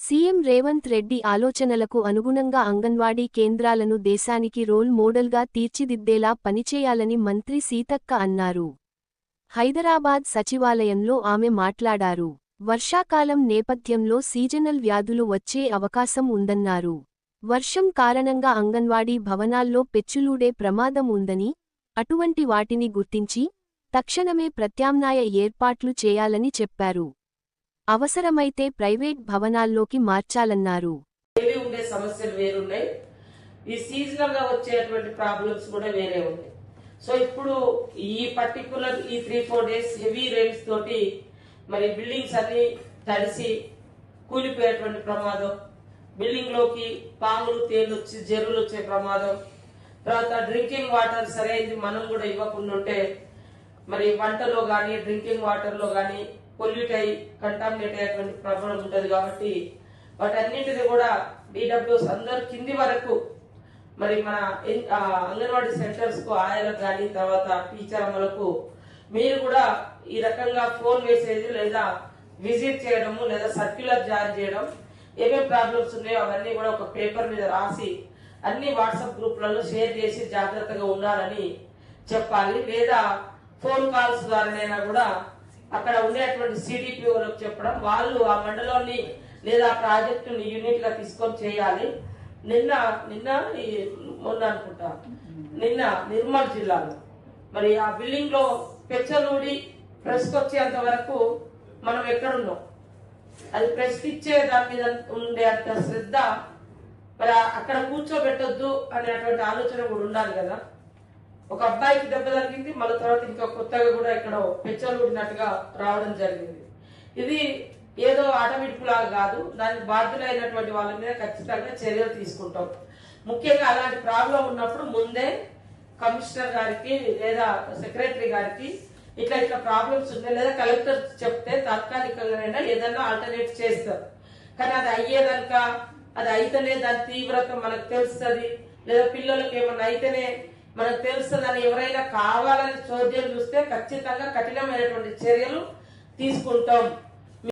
CM Revanth Reddy ఆలోచనలకు అనుగుణంగా అంగన్వాడీ కేంద్రాలను దేశానికి రోల్ మోడల్గా తీర్చిదిద్దేలా పనిచేయాలని మంత్రి సీతక్క అన్నారు. హైదరాబాద్ సచివాలయంలో ఆమె మాట్లాడారు. వర్షాకాలం నేపథ్యంలో సీజనల్ వ్యాధులు వచ్చే అవకాశం ఉందన్నారు. వర్షం కారణంగా అంగన్వాడీ భవనాల్లో పెచ్చులూడే ప్రమాదం ఉందని, అటువంటి వాటిని గుర్తించి, తక్షణమే ప్రత్యామ్నాయ ఏర్పాట్లు చేయాలని చెప్పారు. అవసరమైతే ప్రైవేట్ భవనాల్లోకి మార్చాలన్నారు. ఉండే సమస్యలు వేరున్నాయి, ఈ సీజనల్ గా వచ్చేటువంటి ప్రాబ్లమ్స్ కూడా వేరే ఉన్నాయి. సో ఇప్పుడు ఈ పర్టికులర్ ఈ 3-4 డేస్ హెవీ రైన్స్ తోటి మరి బిల్డింగ్స్ అన్ని తడిసి కూలిపోయేటువంటి ప్రమాదం, బిల్డింగ్ లోకి పాములు తేళ్లు వచ్చి జర్రులు వచ్చే ప్రమాదం, తర్వాత డ్రింకింగ్ వాటర్ సరైనది మనం కూడా ఇవ్వకుండా ఉంటే మరి వంటలో గానీ డ్రింకింగ్ వాటర్ లో గానీ పొల్యూట్ అయి కంటామినేట్ అయ్యేటువంటి ప్రమాదం ఉంటుంది. కాబట్టి వాటన్నింటిది కూడా డీడబ్ల్యూస్ అందరు కింది వరకు మరి మన అంగన్వాడీ సెంటర్స్ కు ఆయాలకు కానీ తర్వాత టీచర్ అమ్మలకు మీరు కూడా ఈ రకంగా ఫోన్ మెసేజ్ లేదా విజిట్ చేయడము లేదా సర్క్యులర్ జారీ చేయడం, ఏమేమి ప్రాబ్లమ్స్ ఉన్నాయో అవన్నీ కూడా ఒక పేపర్ మీద రాసి అన్ని వాట్సాప్ గ్రూప్లలో షేర్ చేసి జాగ్రత్తగా ఉండాలని చెప్పాలి. లేదా ఫోన్ కాల్స్ ద్వారానైనా కూడా అక్కడ ఉండేటువంటి సిడిపిఓలకు చెప్పడం, వాళ్ళు ఆ మండలాన్ని లేదా ఆ ప్రాజెక్టుని యూనిట్ గా తీసుకొని చేయాలి. మొన్న అనుకుంటా నిన్న నిర్మల్ జిల్లాలో మరి ఆ బిల్డింగ్ లో పెచ్చలూడి ప్రెస్ వచ్చేంత వరకు మనం ఎక్కడున్నాం, అది ప్రెస్ ఇచ్చే దాని మీద ఉండే అంత శ్రద్ధ మరి అక్కడ కూర్చోబెట్టొద్దు అనేటువంటి ఆలోచన కూడా ఉండాలి కదా. ఒక అబ్బాయికి దెబ్బ జరిగింది, మళ్ళీ తర్వాత ఇంకా కొత్తగా కూడా ఇక్కడ పెచ్చలూడినట్టుగా రావడం జరిగింది. ఇది ఏదో ఆటవిడుపులాగా కాదు, దానికి బాధ్యులైనటువంటి వాళ్ళ మీద ఖచ్చితంగా చర్యలు తీసుకుంటాం. ముఖ్యంగా అలాంటి ప్రాబ్లం ఉన్నప్పుడు ముందే కమిషనర్ గారికి లేదా సెక్రటరీ గారికి ఇట్లా ప్రాబ్లమ్స్ ఉన్నాయి లేదా కలెక్టర్ చెప్తే తాత్కాలికంగా ఏదన్నా ఆల్టర్నేట్ చేస్తారు. కానీ అది అయ్యేదనుక అది అయితేనే దాని తీవ్రత మనకు తెలుస్తుంది, లేదా పిల్లలకు ఏమన్నా అయితేనే మనకు తెలుస్తుంది అని ఎవరైనా కావాలని చోద్యం చూస్తే ఖచ్చితంగా కఠినమైనటువంటి చర్యలు తీసుకుంటాం.